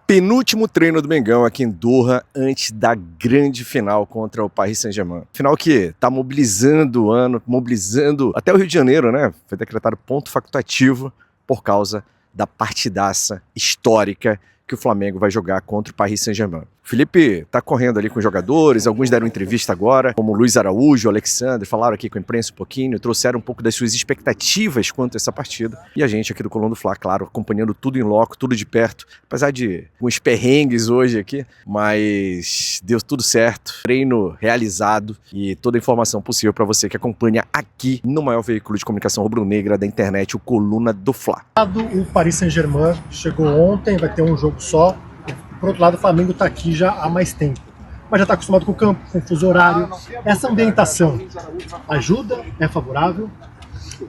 Penúltimo treino do Mengão aqui em Doha antes da grande final contra o Paris Saint-Germain. Final que tá mobilizando o ano, mobilizando até o Rio de Janeiro, né? Foi decretado ponto facultativo por causa da partidaça histórica que o Flamengo vai jogar contra o Paris Saint-Germain. O Felipe tá correndo ali com os jogadores, alguns deram entrevista agora, como o Luiz Araújo, o Alexandre, falaram aqui com a imprensa um pouquinho, trouxeram um pouco das suas expectativas quanto a essa partida. E a gente aqui do Coluna do Fla, claro, acompanhando tudo em loco, tudo de perto, apesar de alguns perrengues hoje aqui, mas deu tudo certo, treino realizado e toda a informação possível para você que acompanha aqui no maior veículo de comunicação rubro-negra da internet, o Coluna do Fla. O Paris Saint-Germain chegou ontem, vai ter um jogo só. Por outro lado, o Flamengo está aqui já há mais tempo, mas já está acostumado com o campo, com o fuso horário. Essa ambientação ajuda? É favorável?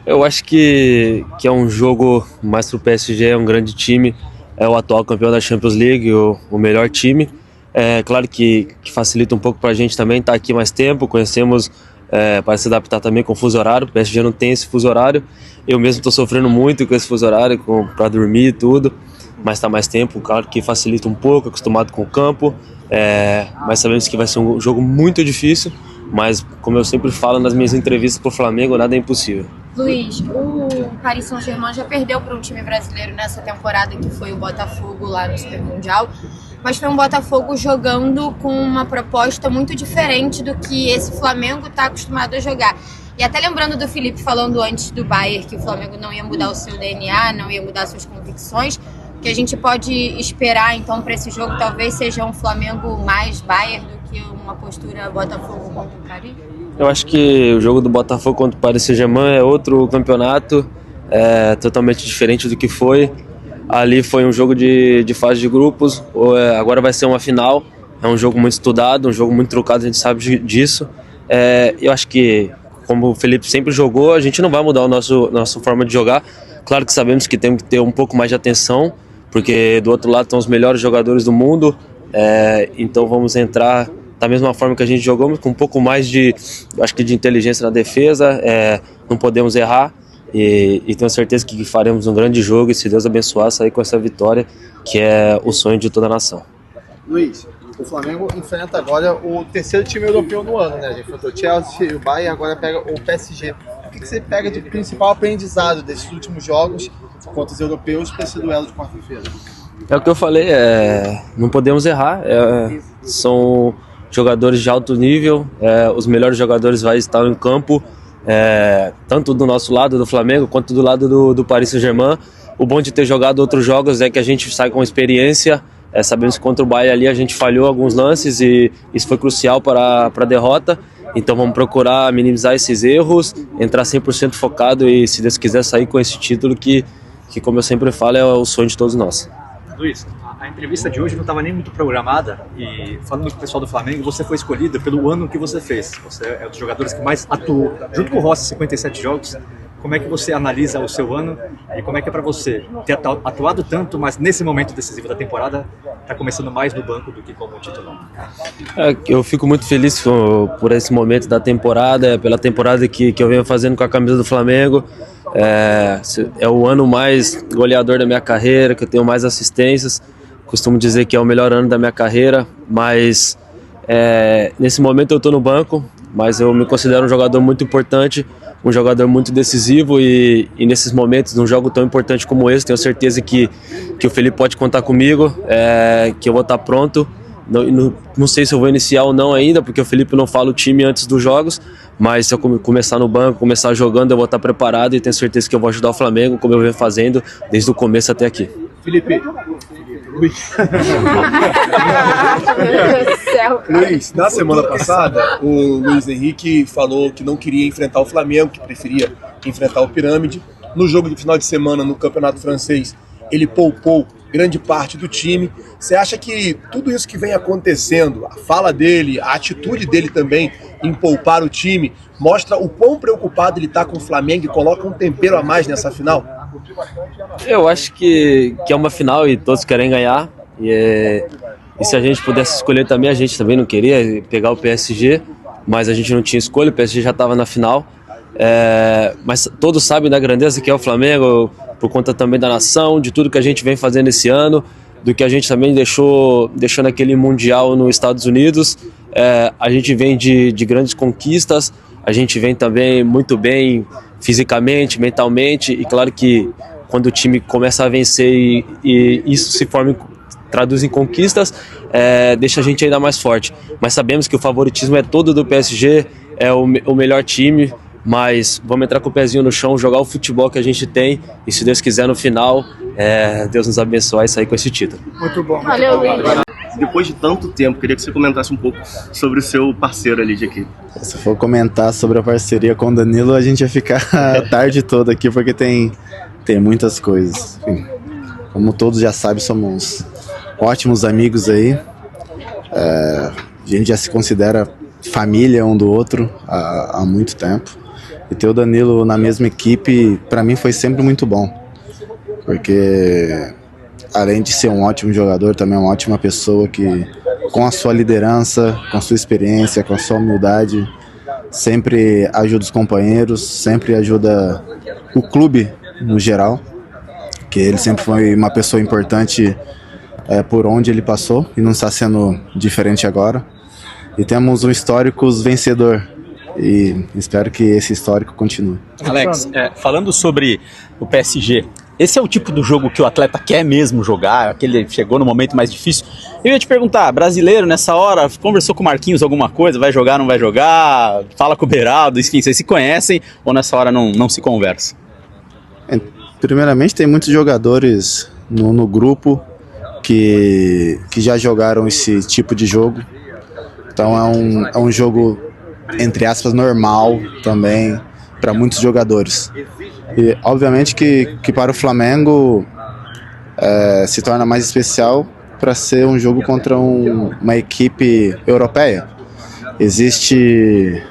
Eu acho que é um jogo mais para o PSG, é um grande time, é o atual campeão da Champions League, o melhor time. É claro que facilita um pouco para a gente também estar aqui mais tempo, conhecemos para se adaptar também com o fuso horário. O PSG não tem esse fuso horário, eu mesmo estou sofrendo muito com esse fuso horário, para dormir e tudo. Mas está mais tempo, claro que facilita um pouco, acostumado com o campo, mas sabemos que vai ser um jogo muito difícil, mas como eu sempre falo nas minhas entrevistas para o Flamengo, nada é impossível. Luiz, o Paris Saint-Germain já perdeu para um time brasileiro nessa temporada, que foi o Botafogo lá no Super Mundial, mas foi um Botafogo jogando com uma proposta muito diferente do que esse Flamengo está acostumado a jogar. E até lembrando do Felipe falando antes do Bayern, que o Flamengo não ia mudar o seu DNA, não ia mudar suas convicções, que a gente pode esperar então para esse jogo talvez seja um Flamengo mais Bayern do que uma postura Botafogo contra o Paris? Eu acho que o jogo do Botafogo contra o Paris Saint-Germain é outro campeonato, totalmente diferente do que foi. Ali foi um jogo de fase de grupos, agora vai ser uma final, é um jogo muito estudado, um jogo muito trucado, a gente sabe disso. Eu acho que, como o Felipe sempre jogou, a gente não vai mudar nossa forma de jogar. Claro que sabemos que temos que ter um pouco mais de atenção, porque do outro lado estão os melhores jogadores do mundo, então vamos entrar da mesma forma que a gente jogou, com um pouco mais de inteligência na defesa, não podemos errar e tenho certeza que faremos um grande jogo e, se Deus abençoar, sair com essa vitória, que é o sonho de toda a nação. Luiz, o Flamengo enfrenta agora o terceiro time europeu no ano, né? A gente enfrentou o Chelsea, o Bayern, agora pega o PSG. O que você pega de principal aprendizado desses últimos jogos contra os europeus para esse duelo de quarta-feira? É o que eu falei, não podemos errar, são jogadores de alto nível, os melhores jogadores vão estar em campo, tanto do nosso lado, do Flamengo, quanto do lado do Paris Saint-Germain. O bom de ter jogado outros jogos é que a gente sai com experiência. Sabemos que contra o Bayern ali a gente falhou alguns lances e isso foi crucial para a derrota. Então vamos procurar minimizar esses erros, entrar 100% focado e, se Deus quiser, sair com esse título que, como eu sempre falo, é o sonho de todos nós. Luiz, a entrevista de hoje não estava nem muito programada e, falando com o pessoal do Flamengo, você foi escolhido pelo ano que você fez. Você é um dos jogadores que mais atuou, junto com o Rossi, 57 jogos. Como é que você analisa o seu ano e como é que é para você ter atuado tanto, mas nesse momento decisivo da temporada está começando mais no banco do que como titular? Eu fico muito feliz por esse momento da temporada, pela temporada que eu venho fazendo com a camisa do Flamengo. É o ano mais goleador da minha carreira, que eu tenho mais assistências. Costumo dizer que é o melhor ano da minha carreira, mas nesse momento eu estou no banco, mas eu me considero um jogador muito importante, um jogador muito decisivo e nesses momentos, num jogo tão importante como esse, tenho certeza que o Felipe pode contar comigo, que eu vou estar pronto. Não sei se eu vou iniciar ou não ainda, porque o Felipe não fala o time antes dos jogos, mas se eu começar no banco, começar jogando, eu vou estar preparado e tenho certeza que eu vou ajudar o Flamengo, como eu venho fazendo desde o começo até aqui. Felipe, Luiz, na semana passada, o Luiz Henrique falou que não queria enfrentar o Flamengo, que preferia enfrentar o Pirâmide. No jogo de final de semana, no Campeonato Francês, ele poupou grande parte do time. Você acha que tudo isso que vem acontecendo, a fala dele, a atitude dele também em poupar o time, mostra o quão preocupado ele está com o Flamengo e coloca um tempero a mais nessa final? Eu acho que é uma final e todos querem ganhar. E se a gente pudesse escolher também, a gente também não queria pegar o PSG, mas a gente não tinha escolha, o PSG já estava na final. Mas todos sabem da grandeza que é o Flamengo, por conta também da nação, de tudo que a gente vem fazendo esse ano. do que a gente também deixou naquele Mundial nos Estados Unidos. A gente vem de grandes conquistas, a gente vem também muito bem fisicamente, mentalmente, e claro que quando o time começa a vencer e isso se traduz em conquistas, deixa a gente ainda mais forte. Mas sabemos que o favoritismo é todo do PSG, é o melhor time, mas vamos entrar com o pezinho no chão, jogar o futebol que a gente tem, e se Deus quiser no final, Deus nos abençoe e sair com esse título. Muito bom. Valeu, Luiz. Depois de tanto tempo, queria que você comentasse um pouco sobre o seu parceiro ali de equipe. Se for comentar sobre a parceria com o Danilo, a gente vai ficar a tarde toda aqui, porque tem muitas coisas. Enfim, como todos já sabem, somos ótimos amigos aí. A gente já se considera família um do outro há muito tempo. E ter o Danilo na mesma equipe, para mim, foi sempre muito bom. Porque, além de ser um ótimo jogador, também é uma ótima pessoa que, com a sua liderança, com a sua experiência, com a sua humildade, sempre ajuda os companheiros, sempre ajuda o clube no geral, que ele sempre foi uma pessoa importante por onde ele passou e não está sendo diferente agora. E temos um histórico vencedor e espero que esse histórico continue. Alex, falando sobre o PSG, esse é o tipo do jogo que o atleta quer mesmo jogar, aquele chegou no momento mais difícil. Eu ia te perguntar, brasileiro nessa hora, conversou com o Marquinhos alguma coisa, vai jogar, não vai jogar, fala com o Beraldo, enfim, vocês se conhecem ou nessa hora não se conversa? Primeiramente, tem muitos jogadores no grupo que já jogaram esse tipo de jogo, então é um jogo, entre aspas, normal também para muitos jogadores. E obviamente que para o Flamengo se torna mais especial para ser um jogo contra uma equipe europeia. Existe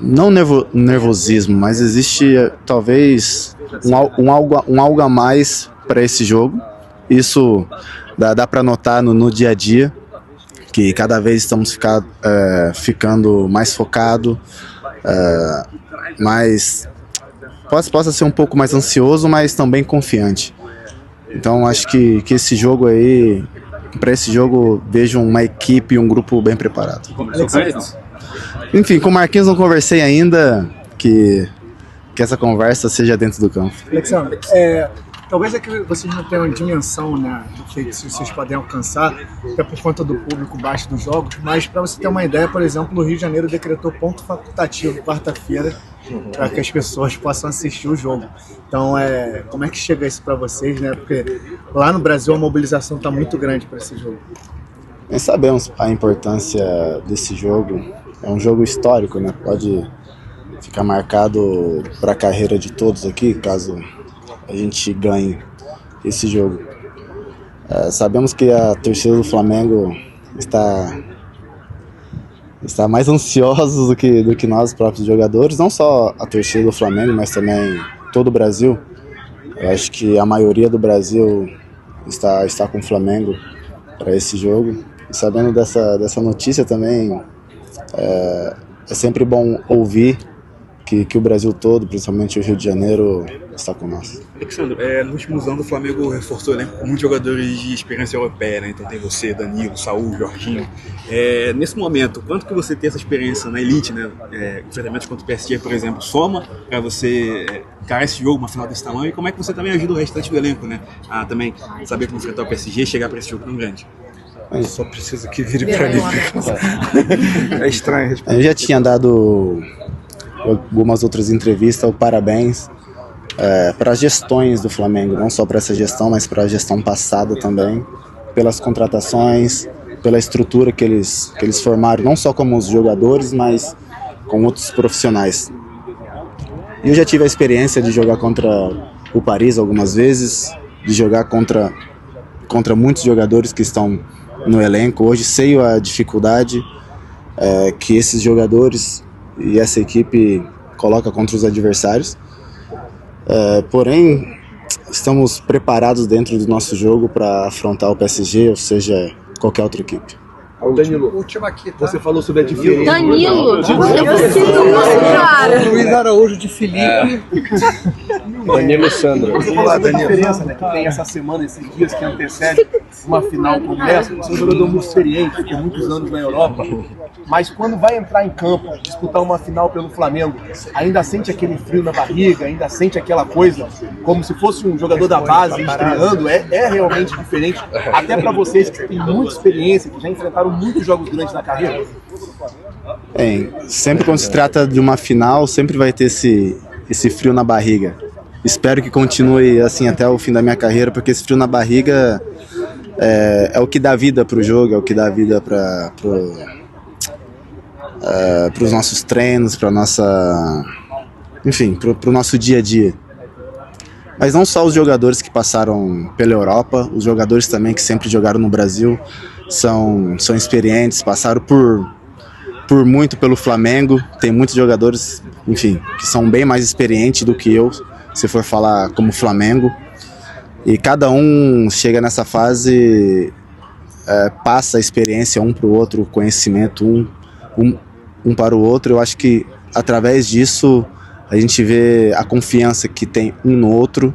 não nervosismo, mas existe talvez um algo a mais para esse jogo. Isso dá para notar no dia a dia, que cada vez estamos ficando mais focado, possa ser um pouco mais ansioso, mas também confiante. Então acho que esse jogo aí, para esse jogo, vejo uma equipe e um grupo bem preparado. Enfim, com o Marquinhos não conversei ainda, que essa conversa seja dentro do campo. Alexandre, talvez é que vocês não tenham dimensão, né, do que vocês podem alcançar, até por conta do público baixo dos jogos, mas para você ter uma ideia, por exemplo, o Rio de Janeiro decretou ponto facultativo quarta-feira para que as pessoas possam assistir o jogo. Então, como é que chega isso para vocês, né? Porque lá no Brasil a mobilização está muito grande para esse jogo. Nós sabemos a importância desse jogo. É um jogo histórico, né? Pode ficar marcado para a carreira de todos aqui, caso a gente ganhe esse jogo. Sabemos que a torcida do Flamengo está mais ansiosa do que nós próprios jogadores, não só a torcida do Flamengo, mas também todo o Brasil. Eu acho que a maioria do Brasil está com o Flamengo para esse jogo. E sabendo dessa notícia também, é sempre bom ouvir que o Brasil todo, principalmente o Rio de Janeiro, está com nós. Alexandre, nos últimos anos o Flamengo reforçou, né, com muitos jogadores de experiência europeia, né? Então tem você, Danilo, Saúl, Jorginho. Nesse momento, quanto que você tem essa experiência na elite, né? Enfrentamentos contra o PSG, por exemplo, soma para você encarar esse jogo, uma final desse tamanho, e como é que você também ajuda o restante do elenco, né? A também saber como enfrentar o PSG e chegar para esse jogo tão grande? Eu só preciso que vire para mim. É estranho responder. Eu já tinha dado algumas outras entrevistas, parabéns para as gestões do Flamengo, não só para essa gestão, mas para a gestão passada também, pelas contratações, pela estrutura que eles formaram, não só como os jogadores, mas com outros profissionais. Eu já tive a experiência de jogar contra o Paris algumas vezes, de jogar contra muitos jogadores que estão no elenco. Hoje sei a dificuldade que esses jogadores e essa equipe coloca contra os adversários. Porém, estamos preparados dentro do nosso jogo para afrontar o PSG, ou seja, qualquer outra equipe. Danilo, Última aqui, tá? você falou sobre a diferença. Danilo! Cara! Luiz Araújo de Felipe. Danilo Sandro. Você falou sobre a diferença, né, que tem essa semana, esses dias que antecede uma final como essa. Você é um jogador muito experiente, ficou muitos anos na Europa, mas quando vai entrar em campo, disputar uma final pelo Flamengo, ainda sente aquele frio na barriga, ainda sente aquela coisa, como se fosse um jogador da base estreando, é realmente diferente, até para vocês que têm muita experiência, que já enfrentaram muitos jogos grandes na carreira. Bem, sempre quando se trata de uma final, sempre vai ter esse frio na barriga. Espero que continue assim até o fim da minha carreira, porque esse frio na barriga é o que dá vida pro jogo, é o que dá vida para os nossos treinos, para nossa, enfim, pro nosso dia a dia. Mas não só os jogadores que passaram pela Europa, os jogadores também que sempre jogaram no Brasil são experientes, passaram por muito pelo Flamengo. Tem muitos jogadores, enfim, que são bem mais experientes do que eu, se for falar como Flamengo. E cada um chega nessa fase, passa a experiência um para o outro, o conhecimento um para o outro. Eu acho que através disso a gente vê a confiança que tem um no outro.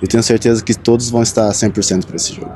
Eu tenho certeza que todos vão estar 100% para esse jogo.